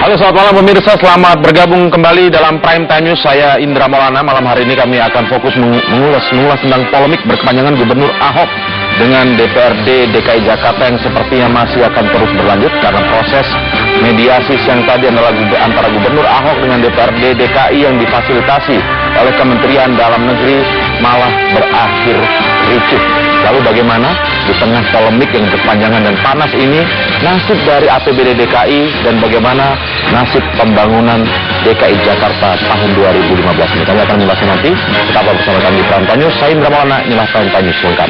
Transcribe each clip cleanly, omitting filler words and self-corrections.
Halo, selamat malam pemirsa, selamat bergabung kembali dalam Prime Time News. Saya Indra Maulana. Malam hari ini kami akan fokus mengulas tentang polemik berkepanjangan Gubernur Ahok dengan DPRD DKI Jakarta yang sepertinya masih akan terus berlanjut karena proses mediasi yang tadi adalah antara Gubernur Ahok dengan DPRD DKI yang difasilitasi oleh Kementerian Dalam Negeri malah berakhir ricuh. Lalu bagaimana di tengah polemik yang berkepanjangan dan panas ini nasib dari APBD DKI dan bagaimana nasib pembangunan DKI Jakarta tahun 2015 ini? Kami akan mengulasnya nanti. Tetaplah bersama kami di Prime Time News. Saya Indra Maulana, inilah Prime Time News lengkap.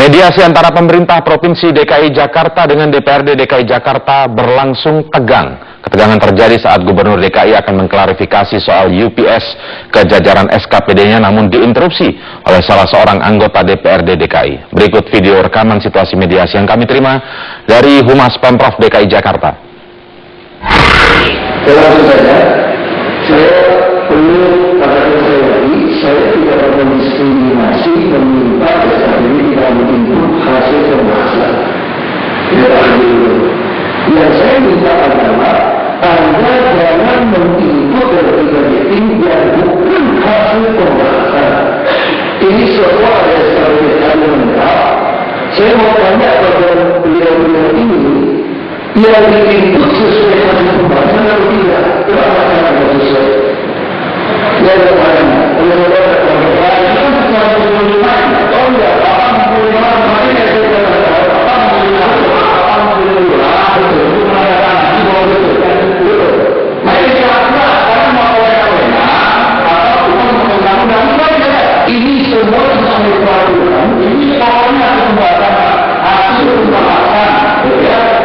Mediasi antara pemerintah Provinsi DKI Jakarta dengan DPRD DKI Jakarta berlangsung tegang. Ketegangan terjadi saat Gubernur DKI akan mengklarifikasi soal UPS ke jajaran SKPD-nya namun diinterupsi oleh salah seorang anggota DPRD DKI. Berikut video rekaman situasi mediasi yang kami terima dari Humas Pemprov DKI Jakarta. Langsung saja, saya perlu katakan saya lagi, saya tidak akan diskriminasi meminta SKPD tidak menginput hasil pembahasan. Tidak adil. Yang saya minta adalah Anda jangan menginput dari tiga meeting yang bukan hasil pembahasan. Ini semua ada SKPD yang lengkap. Saya mau tanya kepada beliau-beliau ini, yang diinput sesuai hasil pembahasan atau tidak? Kenapa tidak sesuai? Yang pertama, ini semua bisa dilakukan. Ini pokoknya kesempatan hasil pembahasan,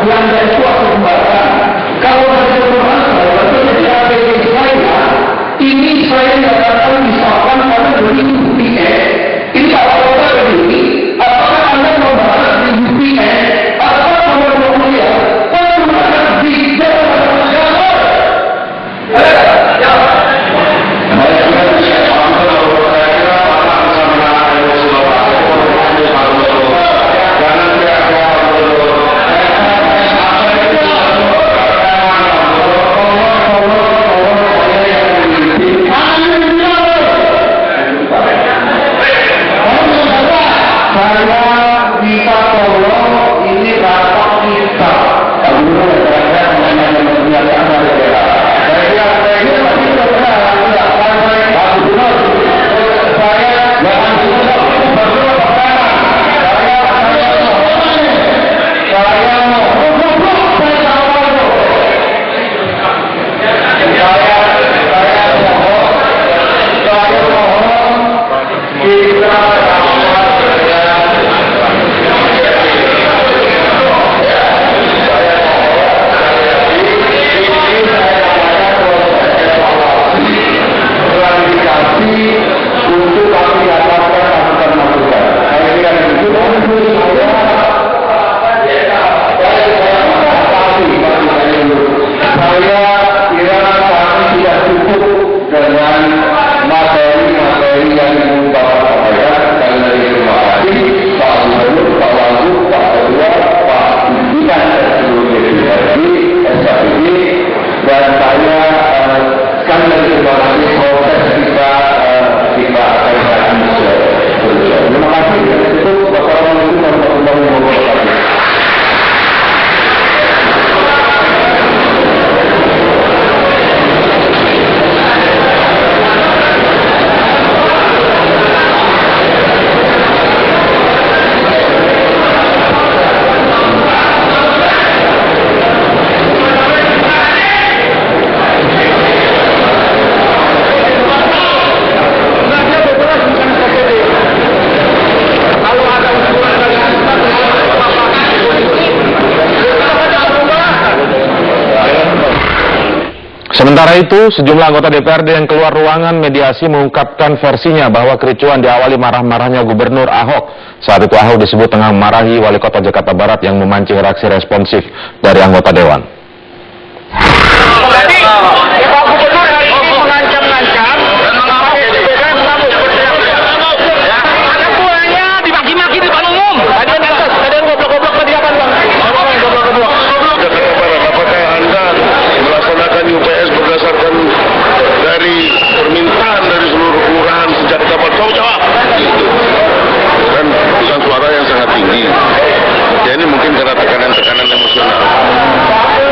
yang dari suatu pembahasan. Kalau hasil pembahasan, berarti jadi APBD saya, ini saya nyatakan misalkan pada begini UPS. Ini kalau kita begini, apakah Anda membahas di UPS? Apakah Anda melihat pembahasan di dalam Jakarta? Sementara itu, sejumlah anggota DPRD yang keluar ruangan mediasi mengungkapkan versinya bahwa kericuan diawali marah-marahnya Gubernur Ahok. Saat itu Ahok disebut tengah memarahi Wali Kota Jakarta Barat yang memancing reaksi responsif dari anggota Dewan. Jadi, Pak Gubernur hari ini mengancam-ngancam dan mengamuk sepeda yang mengamuk. Anak buahnya dimaki-maki di depan umum. Tadi ada goblok-goblok tadi apa bang? Goblok-goblok. Apakah Anda melaksanakan UPS berdasarkan dari permintaan dari seluruh kelurahan sejak dapat jawab? Kan bukan suara yang sangat tinggi. Ya ini mungkin karena tekanan-tekanan emosional.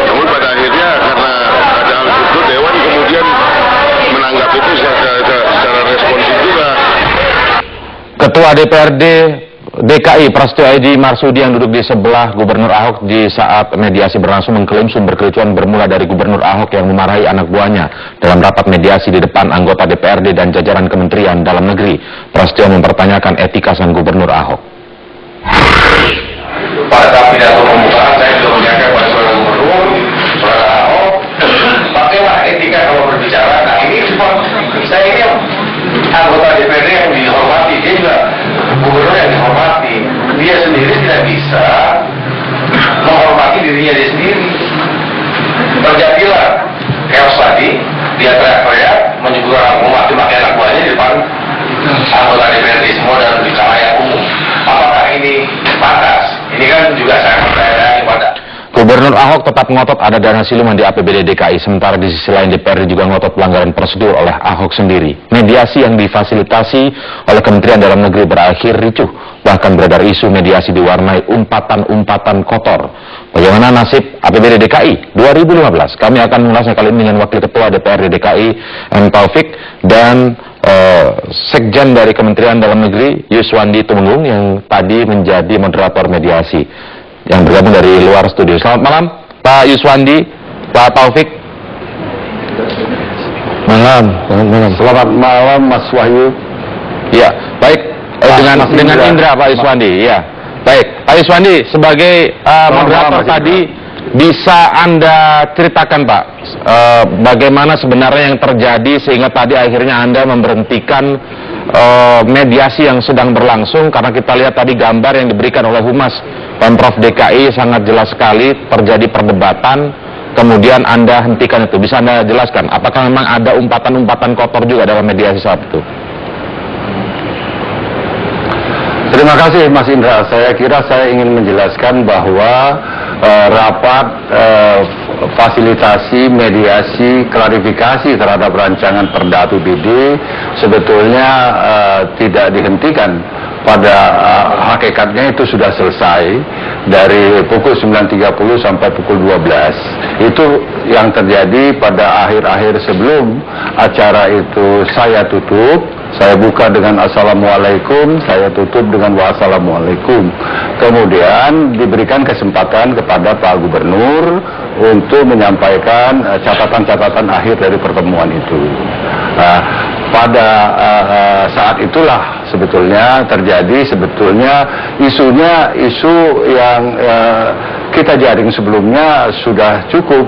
Namun pada akhirnya karena ada hal itu Dewan kemudian menanggap itu secara responsif juga. Ketua DPRD DKI Prasetyo Edy Marsudi yang duduk di sebelah Gubernur Ahok di saat mediasi berlangsung mengklaim sumber kericuan bermula dari Gubernur Ahok yang memarahi anak buahnya dalam rapat mediasi di depan anggota DPRD dan jajaran Kementerian Dalam Negeri. Prasetyo mempertanyakan etika sang Gubernur Ahok. Pada pidato pembukaan saya sudah menyampaikan pada saudara Gubernur, saudara Ahok, pakailah etika kalau berbicara. Nah ini saya ini anggota DPRD yang dihormati, dia juga Gubernur yang dihormati. Dia sendiri tidak bisa menghormati dirinya dia sendiri. Terjadilah chaos tadi, dia teriak-teriak menyebut orang memaki anak buahnya di depan anggota DPRD semua dan di khalayak umum. Apakah ini pantas? Ini kan juga saya percaya pada Gubernur Ahok tetap ngotot ada dana siluman di APBD DKI, sementara di sisi lain DPRD juga ngotot pelanggaran prosedur oleh Ahok sendiri. Mediasi yang difasilitasi oleh Kementerian Dalam Negeri berakhir ricuh, bahkan beredar isu mediasi diwarnai umpatan-umpatan kotor. Bagaimana nasib APBD DKI 2015? Kami akan mengulasnya kali ini dengan Wakil Ketua DPRD DKI M. Taufik dan Sekjen dari Kementerian Dalam Negeri Yuswandi Tumenggung yang tadi menjadi moderator mediasi yang bergabung dari luar studio. Selamat malam Pak Yuswandi, Pak Taufik. Selamat malam Mas Wahyu. Ya, baik. Dengan Indra Pak Yuswandi. Ya, baik. Pak Yuswandi sebagai moderator tadi, bisa Anda ceritakan Pak, bagaimana sebenarnya yang terjadi sehingga tadi akhirnya Anda memberhentikan mediasi yang sedang berlangsung, karena kita lihat tadi gambar yang diberikan oleh Humas Pemprov DKI sangat jelas sekali terjadi perdebatan, kemudian Anda hentikan itu. Bisa Anda jelaskan, apakah memang ada umpatan-umpatan kotor juga dalam mediasi saat itu? Terima kasih Mas Indra. Saya kira saya ingin menjelaskan bahwa rapat fasilitasi, mediasi, klarifikasi terhadap rancangan Perda APBD sebetulnya tidak dihentikan. Pada hakikatnya itu sudah selesai dari pukul 9.30 sampai pukul 12. Itu yang terjadi pada akhir-akhir sebelum acara itu saya tutup. Saya buka dengan Assalamualaikum, saya tutup dengan Wassalamualaikum. Kemudian diberikan kesempatan kepada Pak Gubernur untuk menyampaikan catatan-catatan akhir dari pertemuan itu. Pada saat itulah sebetulnya terjadi isu yang kita jaring sebelumnya sudah cukup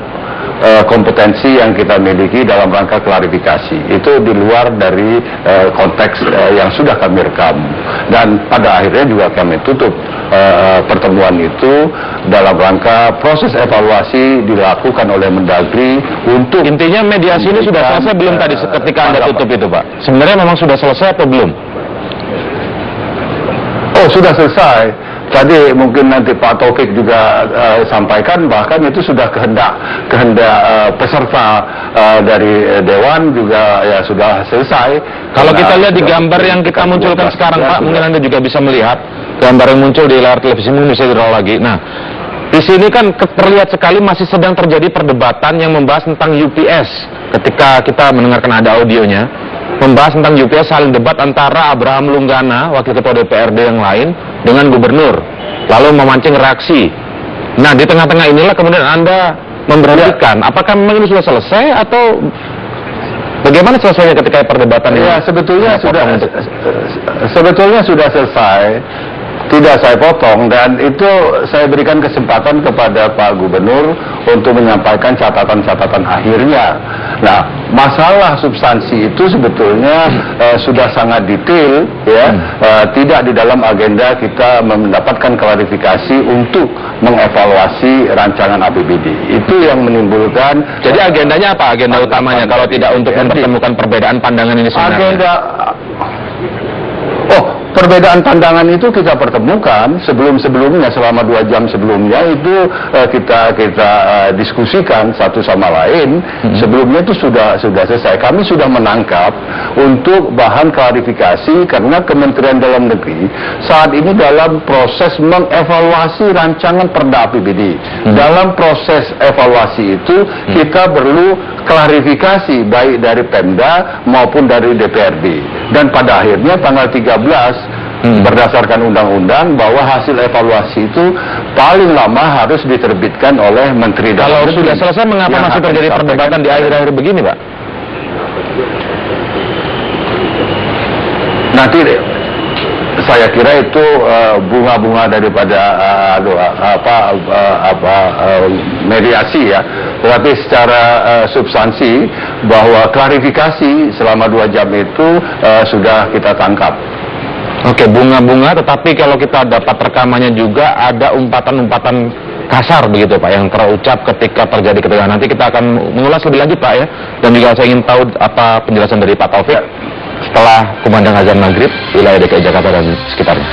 kompetensi yang kita miliki dalam rangka klarifikasi. Itu di luar dari konteks yang sudah kami rekam. Dan pada akhirnya juga kami tutup pertemuan itu dalam rangka proses evaluasi dilakukan oleh Mendagri untuk... Intinya mediasi ini sudah selesai belum tadi ketika Anda tutup itu Pak? Sebenarnya memang sudah selesai atau belum? Oh, sudah selesai. Tadi mungkin nanti Pak Taufik juga sampaikan, bahkan itu sudah kehendak peserta dari Dewan juga ya sudah selesai. Kalau kita lihat di gambar yang kita munculkan sekarang Pak, mungkin Anda juga bisa melihat gambar yang muncul di layar televisi, mungkin bisa di-roll lagi. Nah, di sini kan terlihat sekali masih sedang terjadi perdebatan yang membahas tentang UPS. Ketika kita mendengarkan ada audionya, membahas tentang UPS, saling debat antara Abraham Lunggana, Wakil Ketua DPRD yang lain, dengan Gubernur, lalu memancing reaksi. Nah, di tengah-tengah inilah kemudian Anda memberhentikan. Apakah memang ini sudah selesai atau bagaimana selesainya ketika perdebatan ini? Ya, sebetulnya sudah selesai. Tidak saya potong, dan itu saya berikan kesempatan kepada Pak Gubernur untuk menyampaikan catatan-catatan akhirnya. Nah, masalah substansi itu sebetulnya sudah sangat detail, ya. Tidak di dalam agenda kita mendapatkan klarifikasi untuk mengevaluasi rancangan APBD. Itu yang menimbulkan. Jadi agendanya apa? Agenda utamanya kalau tidak untuk mempertemukan perbedaan pandangan ini sebenarnya? Perbedaan pandangan itu kita pertemukan sebelumnya selama 2 jam sebelumnya itu kita diskusikan satu sama lain. Sebelumnya itu sudah selesai. Kami sudah menangkap untuk bahan klarifikasi karena Kementerian Dalam Negeri saat ini dalam proses mengevaluasi rancangan Perda APBD. Dalam proses evaluasi itu kita perlu klarifikasi baik dari Pemda maupun dari DPRD. Dan pada akhirnya tanggal 13 berdasarkan undang-undang bahwa hasil evaluasi itu paling lama harus diterbitkan oleh Menteri Dalam Negeri. Kalau sudah selesai, mengapa masih terjadi perdebatan di akhir-akhir begini, Pak? Nanti saya kira itu bunga-bunga daripada mediasi ya. Tetapi secara substansi bahwa klarifikasi selama 2 jam itu sudah kita tangkap. Oke, bunga-bunga, tetapi kalau kita dapat rekamannya juga ada umpatan-umpatan kasar begitu Pak yang terucap ketika terjadi ketegangan. Nanti kita akan mengulas lebih lanjut Pak ya. Dan juga saya ingin tahu apa penjelasan dari Pak Taufik setelah kumandang azan maghrib wilayah DKI Jakarta dan sekitarnya.